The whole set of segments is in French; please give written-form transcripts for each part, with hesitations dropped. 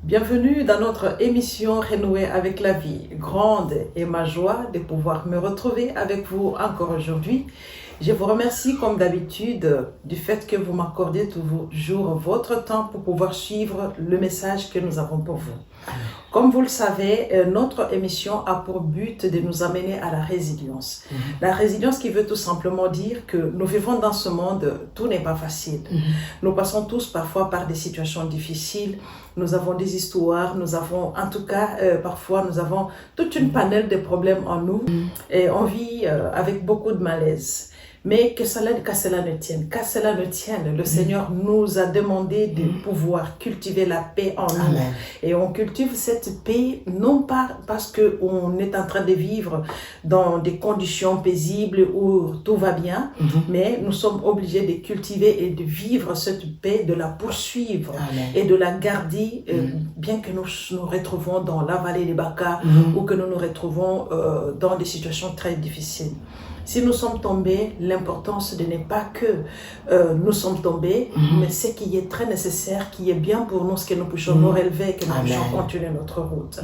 Bienvenue dans notre émission Renouer avec la vie. Grande est ma joie de pouvoir me retrouver avec vous encore aujourd'hui. Je vous remercie comme d'habitude du fait que vous m'accordez toujours votre temps pour pouvoir suivre le message que nous avons pour vous. Comme vous le savez, notre émission a pour but de nous amener à la résilience. La résilience qui veut tout simplement dire que nous vivons dans ce monde, tout n'est pas facile. Nous passons tous parfois par des situations difficiles. Nous avons des histoires, nous avons, en tout cas, parfois nous avons toute une panelle de problèmes en nous et on vit avec beaucoup de malaise. Mais qu'à cela ne tienne, le Seigneur nous a demandé de pouvoir cultiver la paix en nous. Amen. Et on cultive cette paix non pas parce qu'on est en train de vivre dans des conditions paisibles où tout va bien, mais nous sommes obligés de cultiver et de vivre cette paix, de la poursuivre et de la garder, bien que nous nous retrouvons dans la vallée des Baka ou que nous nous retrouvons dans des situations très difficiles. Si nous sommes tombés, l'important ce n'est pas que nous sommes tombés, mais ce qui est très nécessaire, qui est bien pour nous, ce que nous puissions nous relever, que nous puissions continuer notre route.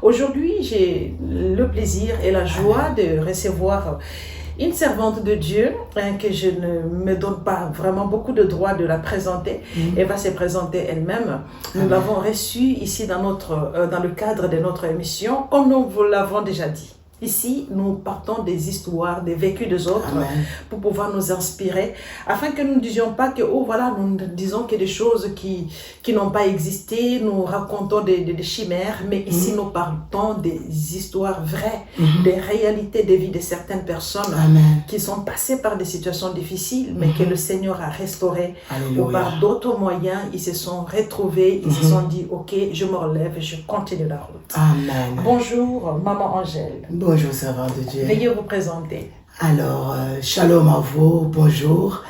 Aujourd'hui, j'ai le plaisir et la joie de recevoir une servante de Dieu, que je ne me donne pas vraiment beaucoup de droit de la présenter. Elle va se présenter elle-même. Nous l'avons reçue ici dans le cadre de notre émission, comme nous vous l'avons déjà dit. Ici, nous partons des histoires, des vécus des autres pour pouvoir nous inspirer, afin que nous ne disions pas que, oh voilà, nous ne disons que des choses qui n'ont pas existé, nous racontons des chimères, mais ici nous partons des histoires vraies, des réalités de vie de certaines personnes qui sont passées par des situations difficiles, mais que le Seigneur a restaurées, ou par d'autres moyens, ils se sont retrouvés, ils se sont dit, ok, je me relève et je continue la route. Amen. Bonjour, Maman Angèle. Bonjour, servant de Dieu. Veuillez vous présenter. Alors, shalom à vous, bonjour.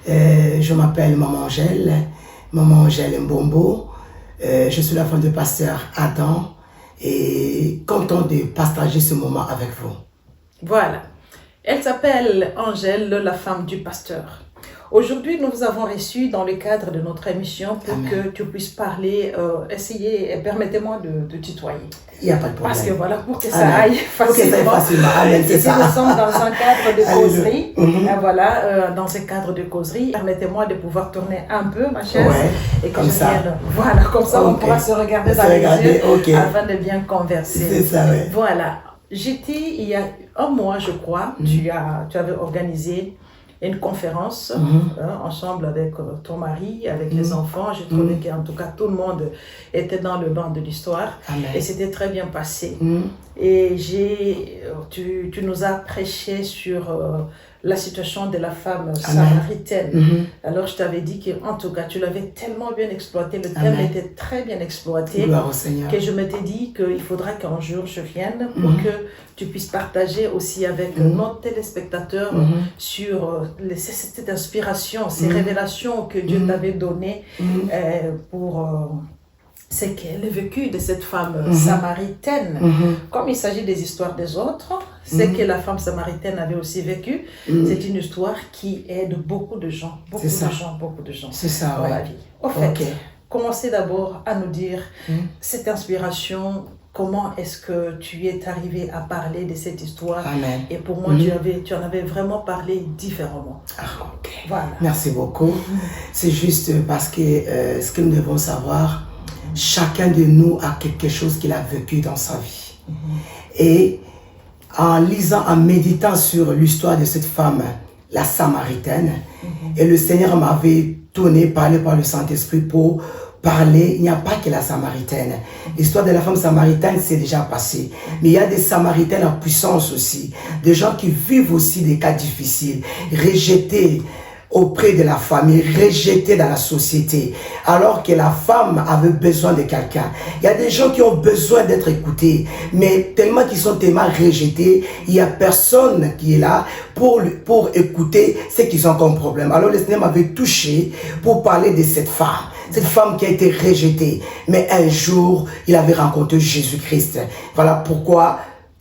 Je m'appelle Maman Angèle Mbombo. Je suis la femme de pasteur Adam et content de partager ce moment avec vous. Voilà. Elle s'appelle Angèle, la femme du pasteur. Aujourd'hui, nous vous avons reçu dans le cadre de notre émission pour que tu puisses parler, permettez-moi de tutoyer. Il n'y a pas de problème. Parce que voilà, pour que ça aille facilement. C'est ça. Nous sommes dans un cadre de causerie. Voilà, dans ce cadre de causerie, permettez-moi de pouvoir tourner un peu ma chaise. Et que comme ça. Voilà, comme ça, on pourra se regarder dans les yeux afin de bien converser. C'est ça, oui. Voilà. Il y a un mois, je crois, tu avais organisé une conférence ensemble avec ton mari, avec les enfants. J'ai trouvé qu'en tout cas tout le monde était dans le banc de l'histoire et c'était très bien passé. Et tu nous as prêché sur la situation de la femme samaritaine. Alors je t'avais dit qu'en tout cas tu l'avais tellement bien exploité, le thème était très bien exploité, que je m'étais dit qu'il faudra qu'un jour je vienne pour que tu puisses partager aussi avec nos téléspectateurs sur cette inspiration, ces révélations que Dieu t'avait données pour ce qu'elle a vécu de cette femme samaritaine. Comme il s'agit des histoires des autres, ce que la femme samaritaine avait aussi vécu, c'est une histoire qui aide beaucoup de gens. Beaucoup de gens C'est ça, dans la vie. Au fait, commencez d'abord à nous dire cette inspiration. Comment est-ce que tu es arrivé à parler de cette histoire? Et pour moi, tu en avais vraiment parlé différemment. Voilà. Merci beaucoup. C'est juste parce que ce que nous devons savoir, chacun de nous a quelque chose qu'il a vécu dans sa vie. Et en lisant, en méditant sur l'histoire de cette femme, la Samaritaine, et le Seigneur m'avait parlé par le Saint-Esprit pour parler, il n'y a pas que la Samaritaine. L'histoire de la femme samaritaine, c'est déjà passé. Mais il y a des Samaritaines en puissance aussi. Des gens qui vivent aussi des cas difficiles, rejetés auprès de la famille, rejetée dans la société, alors que la femme avait besoin de quelqu'un. Il y a des gens qui ont besoin d'être écoutés, mais tellement qu'ils sont tellement rejetés, il n'y a personne qui est là pour écouter ce qu'ils ont comme problème. Alors le Seigneur m'avait touché pour parler de cette femme qui a été rejetée. Mais un jour, il avait rencontré Jésus-Christ. Voilà pourquoi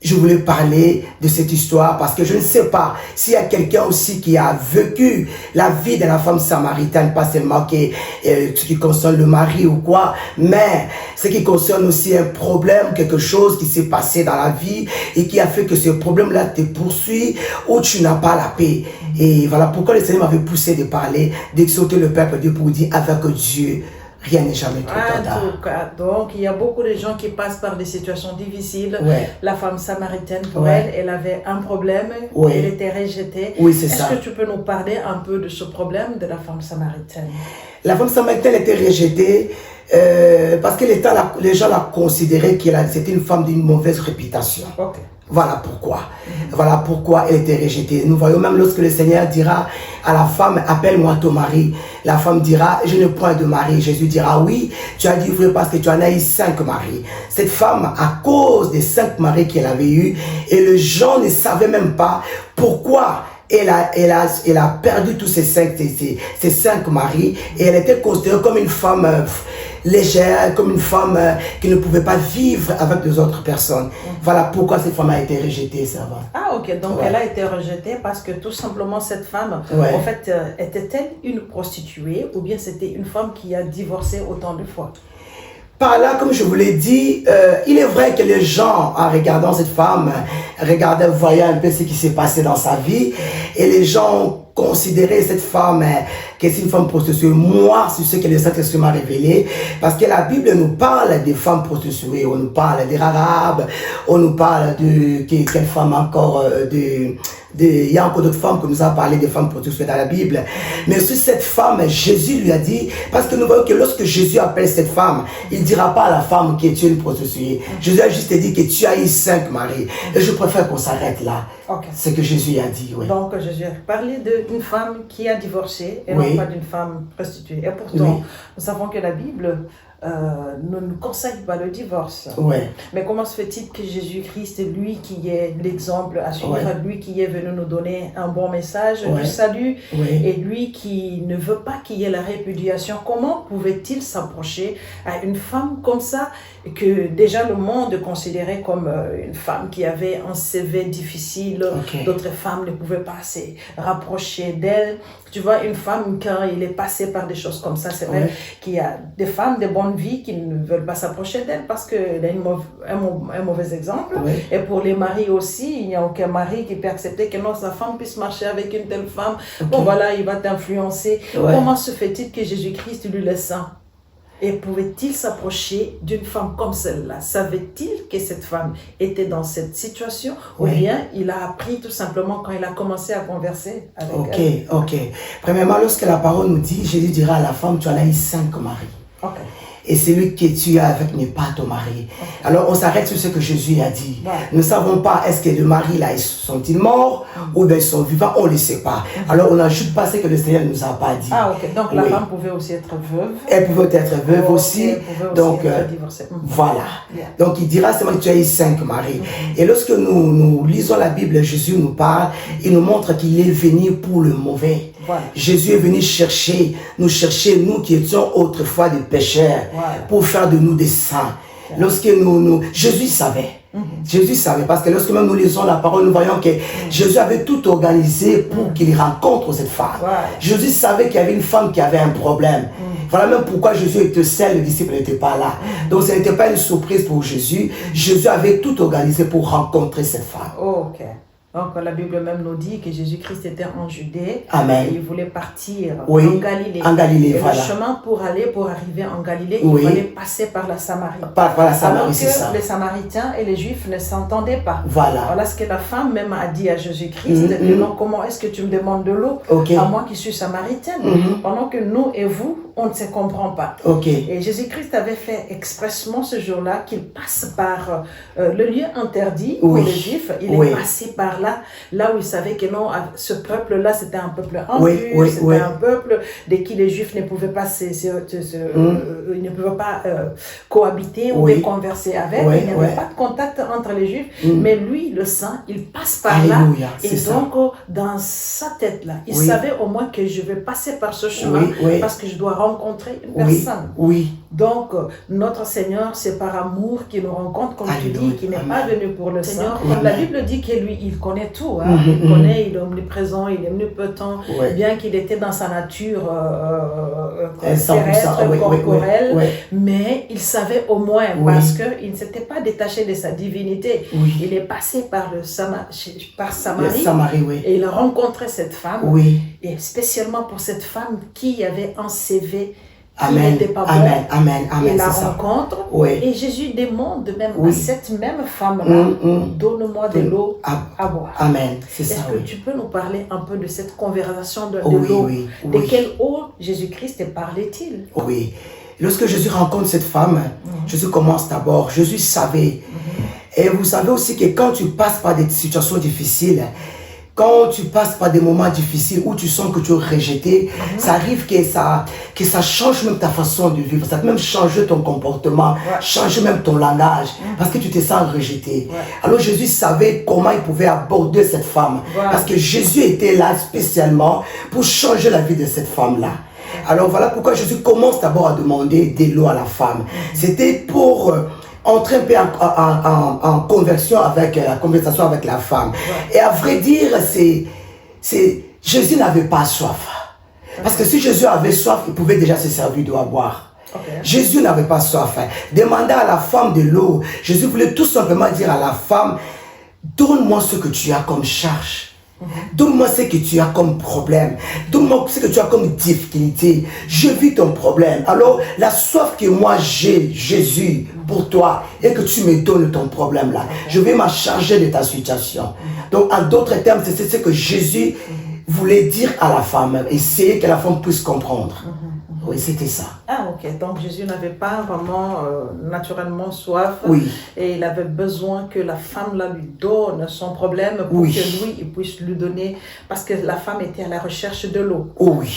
je voulais parler de cette histoire parce que je ne sais pas s'il y a quelqu'un aussi qui a vécu la vie de la femme samaritaine, pas seulement ce qui concerne le mari ou quoi, mais ce qui concerne aussi un problème, quelque chose qui s'est passé dans la vie et qui a fait que ce problème-là te poursuit ou tu n'as pas la paix. Et voilà pourquoi le Seigneur m'avait poussé de parler, d'exhorter le peuple de Dieu pour dire avec Dieu, rien n'est jamais trop tard. En tout cas, donc il y a beaucoup de gens qui passent par des situations difficiles. Ouais. La femme samaritaine, pour Ouais. elle avait un problème, Ouais. elle était rejetée. Oui, c'est ça. Est-ce que tu peux nous parler un peu de ce problème de la femme samaritaine? La femme samaritaine était rejetée parce que les gens la considéraient qu'elle c'était une femme d'une mauvaise réputation. Ok. Voilà pourquoi. Voilà pourquoi elle était rejetée. Nous voyons même lorsque le Seigneur dira à la femme, appelle-moi ton mari. La femme dira, je n'ai point de mari. Jésus dira, oui, tu as dit vrai parce que tu en as eu 5 maris. Cette femme, à cause des 5 maris qu'elle avait eus, et les gens ne savaient même pas pourquoi elle a perdu tous ces 5 maris, et elle était considérée comme une femme légère, comme une femme qui ne pouvait pas vivre avec les autres personnes. Voilà pourquoi cette femme a été rejetée, ça va. Ah ok, donc Ouais. elle a été rejetée parce que tout simplement cette femme, Ouais. en fait, était-elle une prostituée ou bien c'était une femme qui a divorcé autant de fois? Par là, comme je vous l'ai dit, il est vrai que les gens, en regardant cette femme, voyaient un peu ce qui s'est passé dans sa vie, et les gens considéraient cette femme que c'est une femme prostituée. Moi, c'est ce que les Saint-Esprit m'a révélé, parce que la Bible nous parle des femmes prostituées, on nous parle des Arabes, on nous parle de quelle femme encore, il y a encore d'autres femmes qui nous a parlé des femmes prostituées dans la Bible. Mais sur cette femme, Jésus lui a dit, parce que nous voyons que lorsque Jésus appelle cette femme, il ne dira pas à la femme que tu es une prostituée. Jésus a juste dit que tu as eu 5 maris. Et je préfère qu'on s'arrête là. Okay. C'est ce que Jésus a dit. Oui. Donc Jésus a parlé d'une femme qui a divorcé et Oui. non pas d'une femme prostituée. Et pourtant, Oui. nous savons que la Bible ne nous conseille pas le divorce. Ouais. Mais comment se fait-il que Jésus-Christ, lui qui est l'exemple à suivre, Ouais. lui qui est venu nous donner un bon message Ouais. du salut, Oui. et lui qui ne veut pas qu'il y ait la répudiation, comment pouvait-il s'approcher à une femme comme ça, que déjà le monde considérait comme une femme qui avait un CV difficile, Ok. d'autres femmes ne pouvaient pas se rapprocher d'elle. Tu vois, une femme, quand il est passé par des choses comme ça, c'est vrai Ouais. qu'il y a des femmes de bonne vie qui ne veulent pas s'approcher d'elle parce qu'elle a un mauvais exemple. Ouais. Et pour les maris aussi, il n'y a aucun mari qui peut accepter que non, sa femme puisse marcher avec une telle femme. Ok. Bon, voilà, il va t'influencer. Ouais. Comment se fait-il que Jésus-Christ lui laisse ça? Et pouvait-il s'approcher d'une femme comme celle-là? Savait-il que cette femme était dans cette situation? Ou Ouais. bien il a appris tout simplement quand il a commencé à converser avec elle? Ok. Premièrement, lorsque la parole nous dit, Jésus dira à la femme, tu en as eu 5 maris. Ok. Et celui que tu as avec n'est pas ton mari. Alors on s'arrête sur ce que Jésus a dit. Ouais. Nous ne savons pas, est-ce que le mari là, sont-ils morts ou bien ils sont vivants, on ne le sait pas. Alors on n'ajoute pas ce que le Seigneur ne nous a pas dit. Ah ok, donc la Oui. femme pouvait aussi être veuve. Elle pouvait être veuve Ok, aussi. elle pouvait aussi Donc être divorcée. voilà. Yeah. Donc il dira seulement que tu as eu 5 maris. Et lorsque nous lisons la Bible, Jésus nous parle, il nous montre qu'il est venu pour le mauvais. Voilà. Jésus est venu nous chercher, nous qui étions autrefois des pécheurs, Voilà. pour faire de nous des saints. Lorsque Jésus savait. Jésus savait, parce que lorsque même nous lisons la parole, nous voyons que Jésus avait tout organisé pour qu'il rencontre cette femme. Voilà. Jésus savait qu'il y avait une femme qui avait un problème. Voilà même pourquoi Jésus était seul, les disciples n'étaient pas là. Donc ce n'était pas une surprise pour Jésus. Jésus avait tout organisé pour rencontrer cette femme. Ok. Donc la Bible même nous dit que Jésus-Christ était en Judée. Amen. Et il voulait partir Oui, en Galilée. en Galilée, et voilà. le chemin pour arriver en Galilée, Oui. il fallait passer par la Samarie. Par la Samarie, Alors c'est que ça. les Samaritains et les Juifs ne s'entendaient pas. Voilà. Voilà ce que la femme même a dit à Jésus-Christ. Que non, comment est-ce que tu me demandes de l'eau Ok. à moi qui suis samaritaine, pendant que nous et vous, on ne se comprend pas. Ok. Et Jésus-Christ avait fait expressement ce jour-là qu'il passe par le lieu interdit pour Oui. les Juifs. Il Oui. est passé par là où il savait que non, ce peuple-là, c'était un peuple impur, Oui, c'était oui. un peuple de qui les Juifs ne pouvaient pas, ils ne pouvaient pas cohabiter ou Oui. converser avec. Oui, Il n'y avait oui. pas de contact entre les Juifs. Mais lui, le saint, il passe par Alléluia, là. Et c'est ça. donc, dans sa tête-là, il Oui. savait au moins que je vais passer par ce chemin Oui, oui. parce que je dois rencontrer une Oui, personne. oui. Donc, notre Seigneur, c'est par amour qu'il nous rencontre, comme tu dis, qu'il n'est pas venu pour le Seigneur. Comme la Bible dit que lui, il connaît tout. Hein? Il connaît, il est omniprésent, il est omnipotent, bien qu'il était dans sa nature terrestre, corporelle, mais il savait au moins, parce qu'il ne s'était pas détaché de sa divinité. Il est passé par Samarie, et il a rencontré cette femme, et spécialement pour cette femme qui avait un CV qui n'était pas bon. Il la rencontre, et Jésus demande même à cette même femme-là, donne-moi de l'eau à boire. Est-ce que tu peux nous parler un peu de cette conversation de l'eau? De quelle eau Jésus-Christ parlait-il? Oui. Lorsque Jésus rencontre cette femme, Jésus commence d'abord. Jésus savait. Et vous savez aussi que quand tu passes par des situations difficiles, quand tu passes par des moments difficiles où tu sens que tu es rejeté, ça arrive que ça change même ta façon de vivre. Ça peut même changer ton comportement, changer même ton langage, parce que tu te sens rejeté. Alors Jésus savait comment il pouvait aborder cette femme. Parce que Jésus était là spécialement pour changer la vie de cette femme-là. Alors voilà pourquoi Jésus commence d'abord à demander de l'eau à la femme. C'était pour entrer un peu en conversion avec la conversation avec la femme. Et à vrai dire, Jésus n'avait pas soif. Parce que si Jésus avait soif, il pouvait déjà se servir d'eau à boire. Jésus n'avait pas soif. Demander à la femme de l'eau, Jésus voulait tout simplement dire à la femme, donne-moi ce que tu as comme charge. Donne-moi ce que tu as comme problème. Donne-moi ce que tu as comme difficulté. Je vis ton problème. Alors, la soif que moi j'ai, Jésus, pour toi, et que tu me donnes ton problème là, je vais m'en charger de ta situation. Donc, en d'autres termes, c'est ce que Jésus voulait dire à la femme. Essayer que la femme puisse comprendre. Oui, c'était ça. Ah, ok. Donc, Jésus n'avait pas vraiment naturellement soif. Et il avait besoin que la femme là lui donne son problème pour que lui, il puisse lui donner. Parce que la femme était à la recherche de l'eau.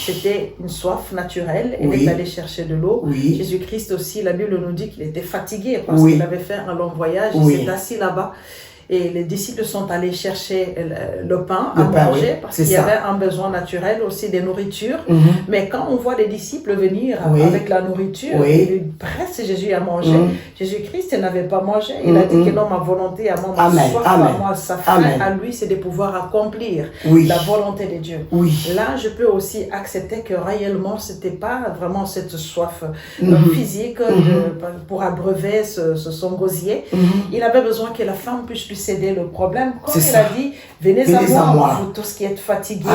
C'était une soif naturelle. Elle est allée chercher de l'eau. Jésus-Christ aussi, la Bible nous dit qu'il était fatigué parce qu'il avait fait un long voyage. Il s'est assis là-bas. Et les disciples sont allés chercher le pain à manger parce qu'il y avait un besoin naturel aussi de nourriture. Mais quand on voit les disciples venir avec la nourriture, ils pressent Jésus à manger. Jésus-Christ n'avait pas mangé. Il a dit que non, ma volonté à moi, ma soif à moi, sa faim à lui, c'est de pouvoir accomplir la volonté de Dieu. Là, je peux aussi accepter que réellement, c'était pas vraiment cette soif physique pour abreuver son gosier. Il avait besoin que la femme puisse lui céder le problème. Comme il a dit, venez à moi, vous tous qui êtes fatigués.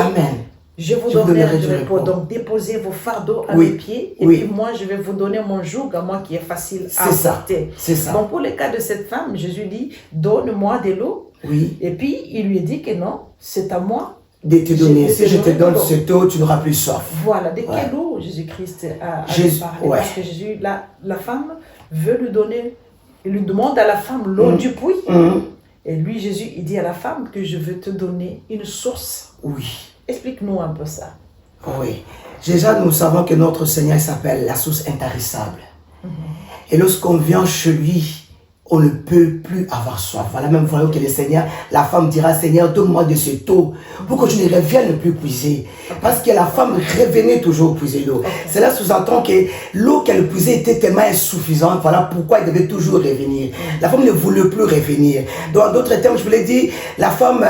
Je vous donnerai du repos. Donc, déposez vos fardeaux à mes pieds. Et puis, moi, je vais vous donner mon joug à moi qui est facile à porter. Donc, pour le cas de cette femme, Jésus dit, donne-moi de l'eau. Et puis, il lui dit que non, c'est à moi de te donner. Si je te donne cette eau, tu n'auras plus soif. Voilà. De quelle eau Jésus-Christ a parlé? Parce que Jésus, la femme veut lui donner, il lui demande à la femme l'eau du puits. Et lui, Jésus, il dit à la femme que je veux te donner une source. Explique-nous un peu ça. Déjà, nous savons que notre Seigneur s'appelle la source intarissable. Et lorsqu'on vient chez lui, on ne peut plus avoir soif. Voilà, même voilà que le Seigneur, la femme dira, Seigneur, donne-moi de cette eau pour que je ne revienne plus puiser. Parce que la femme revenait toujours puiser l'eau. Cela sous-entend que l'eau qu'elle puisait était tellement insuffisante. Voilà pourquoi elle devait toujours revenir. La femme ne voulait plus revenir. Donc, en d'autres termes, je voulais dire, la femme,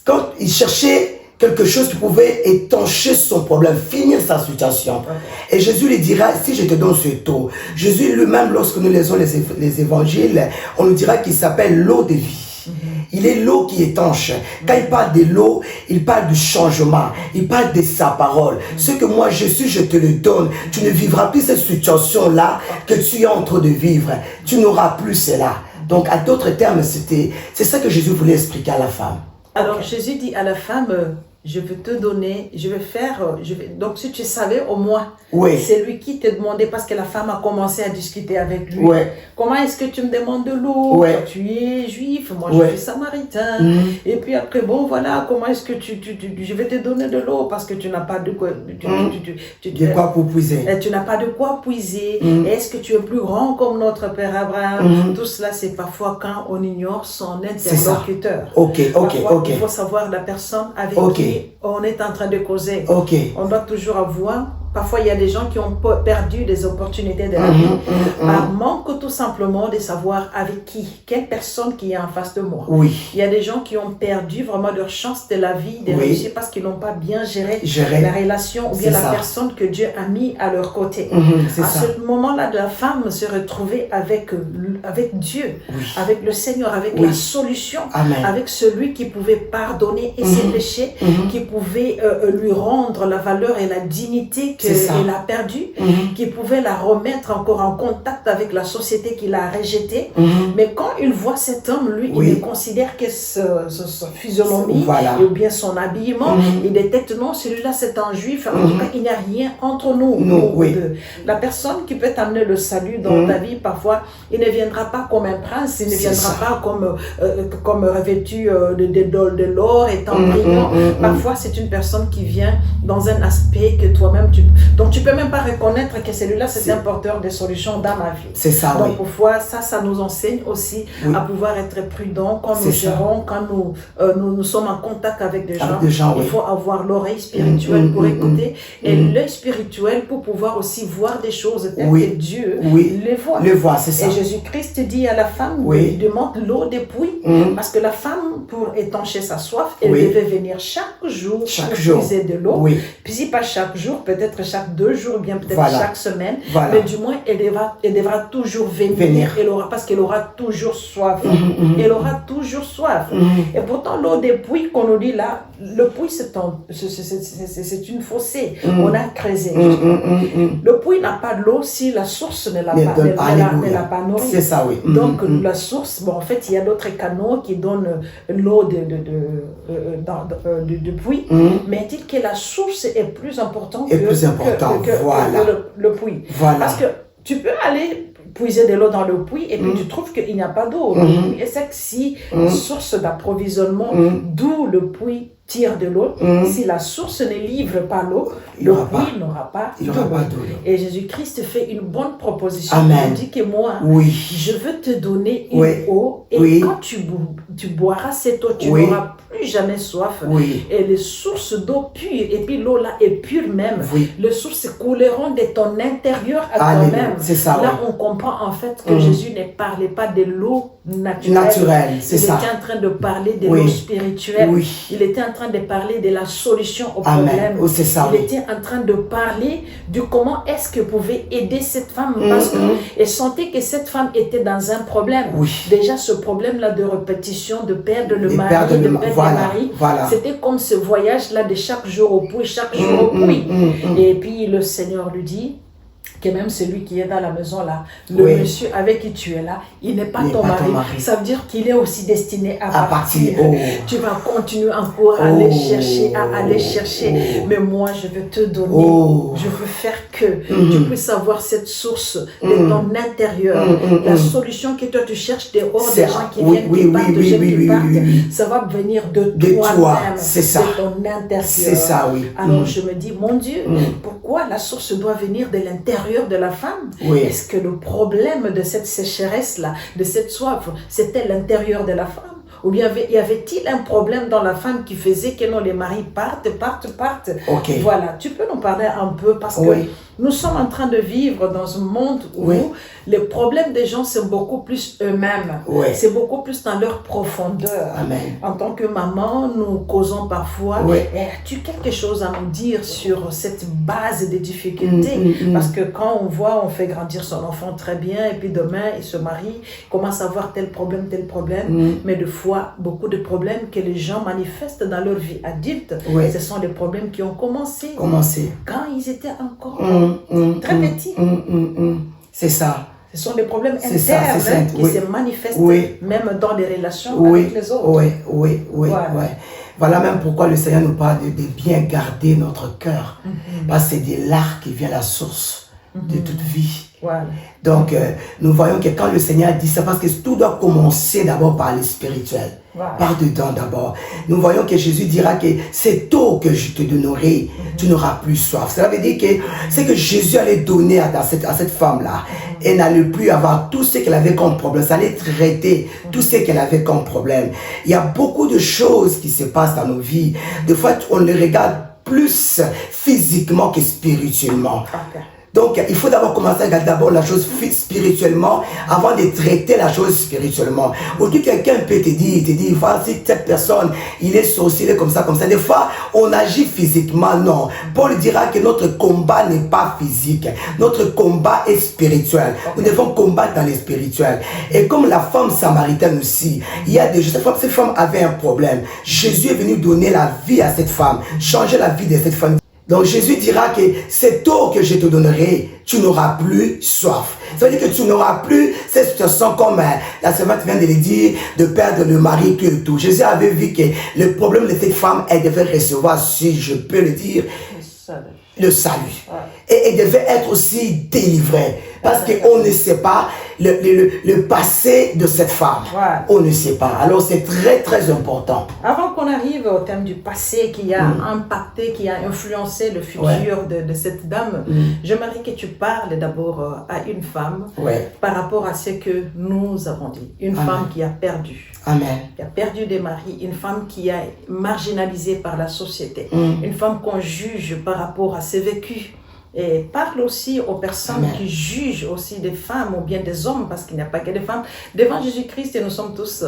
quand il cherchait quelque chose qui pouvait étancher son problème, finir sa situation. Et Jésus lui dira, si je te donne cette eau, Jésus lui-même, lorsque nous lisons les évangiles, on nous dira qu'il s'appelle l'eau de vie. Il est l'eau qui étanche. Quand il parle de l'eau, il parle du changement. Il parle de sa parole. Ce que moi je suis, je te le donne. Tu ne vivras plus cette situation-là que tu es en train de vivre. Tu n'auras plus cela. Donc, à d'autres termes, c'est ça que Jésus voulait expliquer à la femme. Alors, Jésus dit à la femme, je vais te donner, donc si tu savais au moins, c'est lui qui t'a demandé, parce que la femme a commencé à discuter avec lui. Comment est-ce que tu me demandes de l'eau? Tu es juif, moi je suis samaritain. Et puis après, bon voilà, comment est-ce que je vais te donner de l'eau parce que tu n'as pas de quoi, de quoi pour puiser. Tu n'as pas de quoi puiser. Est-ce que tu es plus grand comme notre père Abraham? Tout cela, c'est parfois quand on ignore son interlocuteur. Il faut savoir la personne avec qui on est en train de causer. On doit toujours avoir parfois il y a des gens qui ont perdu des opportunités de la vie par manque tout simplement de savoir avec qui, quelle personne qui est en face de moi. Oui. Il y a des gens qui ont perdu vraiment leur chance de la vie, de réussir parce qu'ils n'ont pas bien géré la relation ou bien la personne que Dieu a mis à leur côté. À ce moment-là, la femme se retrouvait avec Dieu, avec le Seigneur, avec la solution, avec celui qui pouvait pardonner et ses péchés, qui pouvait lui rendre la valeur et la dignité qu'elle a perdue, qui pouvait la remettre encore en contact avec la société qui l'a rejetée. Mais quand il voit cet homme, lui, il considère que sa physionomie ou bien son habillement, il détecte non, celui-là c'est un juif, en tout cas il n'y a rien entre nous. La personne qui peut t'amener le salut dans ta vie, parfois, il ne viendra pas comme un prince, il ne viendra pas comme revêtu de l'or étant brillant. Parfois, c'est une personne qui vient dans un aspect que toi-même, donc tu peux même pas reconnaître que celui-là, c'est un porteur de solutions dans ma vie. C'est ça, donc, parfois, ça nous enseigne aussi à pouvoir être prudent quand nous gérons, quand nous sommes en contact avec des gens. Il faut avoir l'oreille spirituelle pour écouter et l'œil spirituel pour pouvoir aussi voir des choses telles que Dieu les voit. C'est ça. Et Jésus-Christ dit à la femme, il demande l'eau des puits, parce que la femme, pour étancher sa soif, elle devait venir chaque jour puiser de l'eau. Puis si pas chaque jour, peut-être chaque 2 jours, bien peut-être chaque semaine, mais du moins elle devra toujours venir. Parce qu'elle aura toujours soif. Elle aura toujours soif. Et pourtant l'eau des puits qu'on nous dit là, le puits c'est une fossée. On a creusé. Le puits n'a pas d'eau si la source ne l'a pas nourri. C'est ça, oui. Donc la source, en fait il y a d'autres canaux qui donnent l'eau du puits, mais dit que la source est plus importante que le puits. Parce que tu peux aller puiser de l'eau dans le puits et puis tu trouves qu'il n'y a pas d'eau. Et c'est que si source d'approvisionnement, d'où le puits tire de l'eau, si la source ne livre pas l'eau, le puits n'aura pas d'eau. Et Jésus-Christ fait une bonne proposition. Il dit que moi, je veux te donner une eau et quand tu boiras cette eau, tu n'auras plus jamais soif. Et les sources d'eau pure, et puis l'eau là est pure même, les sources couleront de ton intérieur à toi-même. Là, on comprend en fait que Jésus ne parlait pas de l'eau naturelle. Il était en train de parler de l'eau spirituelle. Il était en train de parler de la solution au problème. Il était en train de parler de comment est-ce que pouvait aider cette femme parce qu'elle sentait que cette femme était dans un problème. Déjà ce problème-là de répétition, de perdre le mari, de perdre le mari, c'était comme ce voyage-là de chaque jour au puits, chaque jour au puits. Et puis le Seigneur lui dit que même celui qui est dans la maison là, le monsieur avec qui tu es là, il n'est pas ton mari. Ça veut dire qu'il est aussi destiné à partir. Tu vas continuer encore à aller chercher, mais moi je veux te donner, je veux faire que tu puisses avoir cette source de ton intérieur, la solution que toi tu cherches dehors des gens qui viennent, qui partent, des gens qui partent, ça va venir de toi-même, de ton intérieur. Alors je me dis, mon Dieu, pourquoi la source doit venir de l'intérieur de la femme? Est-ce que le problème de cette sécheresse-là, de cette soif, c'était l'intérieur de la femme? Ou bien y avait-il un problème dans la femme qui faisait que non, les maris partent? Voilà, tu peux nous parler un peu parce que nous sommes en train de vivre dans un monde où les problèmes des gens sont beaucoup plus eux-mêmes. C'est beaucoup plus dans leur profondeur. En tant que maman, nous causons parfois. As-tu quelque chose à nous dire sur cette base des difficultés? Parce que quand on fait grandir son enfant très bien et puis demain il se marie, il commence à avoir tel problème, mais de fois, beaucoup de problèmes que les gens manifestent dans leur vie adulte, ce sont les problèmes qui ont commencé quand ils étaient encore très petits. C'est ça. Ce sont des problèmes internes qui se manifestent même dans les relations avec les autres. Voilà même pourquoi le Seigneur nous parle de bien garder notre cœur. Parce que c'est de là qui vient la source de toute vie. Donc, nous voyons que quand le Seigneur dit ça, parce que tout doit commencer d'abord par le spirituel. Par dedans d'abord. Nous voyons que Jésus dira que cette eau que je te donnerai, tu n'auras plus soif. Cela veut dire que c'est que Jésus allait donner à cette femme-là. Elle n'allait plus avoir tout ce qu'elle avait comme problème. Ça allait traiter tout ce qu'elle avait comme problème. Il y a beaucoup de choses qui se passent dans nos vies. Des fois, on les regarde plus physiquement que spirituellement. Ok. Donc, il faut d'abord commencer à regarder d'abord la chose spirituellement avant de traiter la chose spirituellement. Aujourd'hui, quelqu'un peut te dire, voici cette personne, il est sorcier, il est comme ça, comme ça. Des fois, on agit physiquement, non. Paul dira que notre combat n'est pas physique. Notre combat est spirituel. Nous devons combattre dans le spirituel. Et comme la femme samaritaine aussi, il y a des choses. Cette femme avait un problème. Jésus est venu donner la vie à cette femme, changer la vie de cette femme. Donc Jésus dira que cette eau que je te donnerai, tu n'auras plus soif. Ça veut dire que tu n'auras plus cette situation comme la servante vient de le dire, de perdre le mari, tout et tout. Jésus avait vu que le problème de cette femme, elle devait recevoir, si je peux le dire, le salut. Ouais. Et elle devait être aussi délivrée. Parce qu'on ne sait pas le passé de cette femme. Ouais. On ne sait pas. Alors c'est très très important. Avant qu'on arrive au thème du passé qui a impacté, qui a influencé le futur de cette dame, j'aimerais que tu parles d'abord à une femme par rapport à ce que nous avons dit. Une femme qui a perdu. Amen. Qui a perdu des maris, une femme qui est marginalisée par la société, une femme qu'on juge par rapport à ses vécus. Et parle aussi aux personnes qui jugent aussi des femmes ou bien des hommes, parce qu'il n'y a pas que des femmes. Devant Jésus-Christ, et nous sommes tous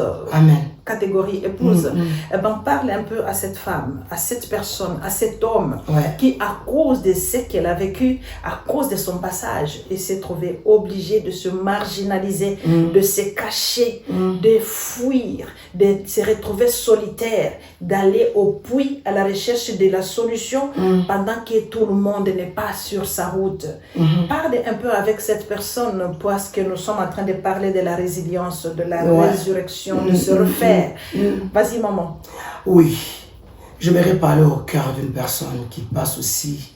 catégorie épouse. Eh ben, parle un peu à cette femme, à cette personne, à cet homme qui, à cause de ce qu'elle a vécu, à cause de son passage, il s'est trouvé obligé de se marginaliser, de se cacher, de fuir, de se retrouver solitaire, d'aller au puits à la recherche de la solution pendant que tout le monde n'est pas sur sa route. Parle un peu avec cette personne parce que nous sommes en train de parler de la résilience, de la résurrection, de se refaire. Vas-y, maman. Oui, j'aimerais parler au cœur d'une personne qui passe aussi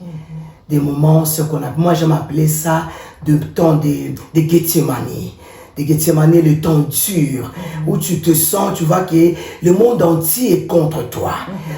des moments, ce qu'on a. Moi, je m'appelais ça de temps de Gethsemane. De Gethsemane, le temps dur, où tu te sens, tu vois que le monde entier est contre toi.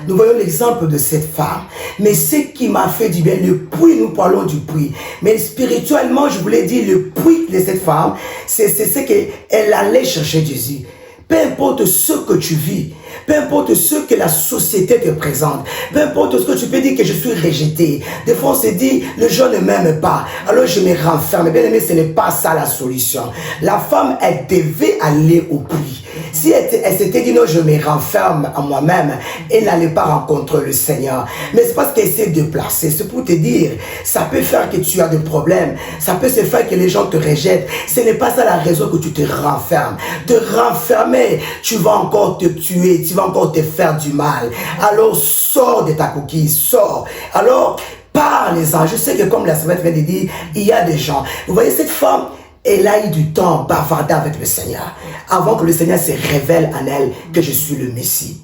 Nous voyons l'exemple de cette femme. Mais ce qui m'a fait du bien, le puits, nous parlons du puits. Mais spirituellement, je voulais dire le puits de cette femme, c'est ce qu'elle allait chercher Jésus. Peu importe ce que tu vis, peu importe ce que la société te présente, peu importe ce que tu peux dire que je suis rejeté. Des fois on se dit, le gens ne m'aime pas, alors je me renferme. Bien aimé, ce n'est pas ça la solution. La femme, elle devait aller au puits. Si elle s'était dit non, je me renferme à moi-même, elle n'allait pas rencontrer le Seigneur. Mais c'est parce qu'elle s'est déplacée. C'est pour te dire, ça peut faire que tu as des problèmes. Ça peut se faire que les gens te rejettent. Ce n'est pas ça la raison que tu te renfermes. Te renfermer, tu vas encore te tuer, tu vas encore te faire du mal. Alors sors de ta coquille, sors. Alors parle-en. Je sais que comme la semaine vient de dire, il y a des gens. Vous voyez cette femme, elle a eu du temps à bavarder avec le Seigneur avant que le Seigneur se révèle en elle que je suis le Messie.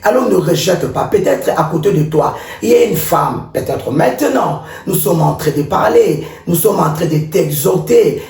Alors ne rejette pas. Peut-être à côté de toi, il y a une femme. Peut-être maintenant, nous sommes en train de parler. Nous sommes en train de t'exhorter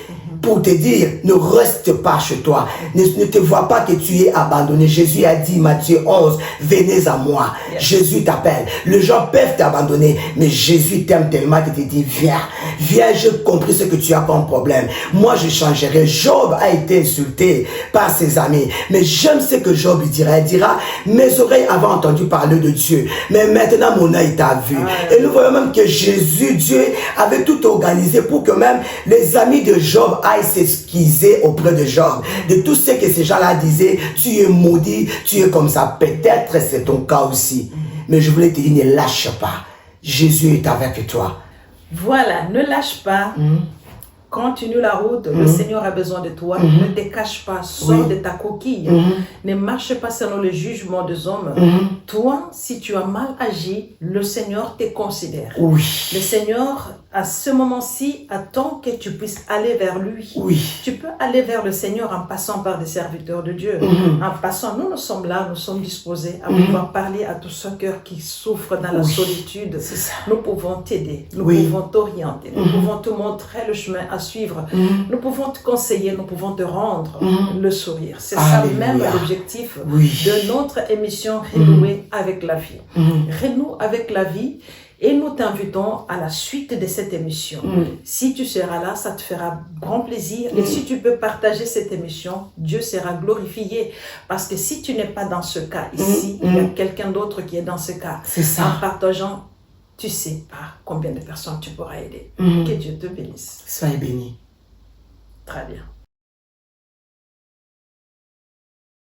pour te dire, ne reste pas chez toi. Ne te vois pas que tu es abandonné. Jésus a dit, Matthieu 11, venez à moi. Jésus t'appelle. Les gens peuvent t'abandonner, mais Jésus t'aime tellement qu'il te dit, viens. Viens, j'ai compris ce que tu as comme problème. Moi, je changerai. Job a été insulté par ses amis. Mais j'aime ce que Job dira. Il dira, mes oreilles avaient entendu parler de Dieu. Mais maintenant, mon œil t'a vu. Et nous voyons même que Jésus, Dieu, avait tout organisé pour que même les amis de Job aillent s'excuser auprès de Job. De tout ce que ces gens-là disaient, tu es maudit, tu es comme ça. Peut-être c'est ton cas aussi. Mais je voulais te dire, ne lâche pas. Jésus est avec toi. Voilà, ne lâche pas. Continue la route, le Seigneur a besoin de toi. Ne te cache pas, sors de ta coquille. Ne marche pas selon le jugement des hommes. Toi, si tu as mal agi, le Seigneur te considère. Le Seigneur, à ce moment-ci, attend que tu puisses aller vers lui. Tu peux aller vers le Seigneur en passant par des serviteurs de Dieu. En passant, nous sommes là, nous sommes disposés à pouvoir parler à tous ceux cœurs qui souffrent dans la solitude. Nous pouvons t'aider, nous pouvons t'orienter, nous pouvons te montrer le chemin à suivre. Nous pouvons te conseiller, nous pouvons te rendre le sourire. C'est ça même l'objectif de notre émission Renouer avec la vie. Renoue avec la vie. Et nous t'invitons à la suite de cette émission. Si tu seras là, ça te fera grand plaisir. Et si tu peux partager cette émission, Dieu sera glorifié. Parce que si tu n'es pas dans ce cas ici, il y a quelqu'un d'autre qui est dans ce cas. En partageant tu sais pas combien de personnes tu pourras aider. Que Dieu te bénisse. Soyez bénis. Très bien.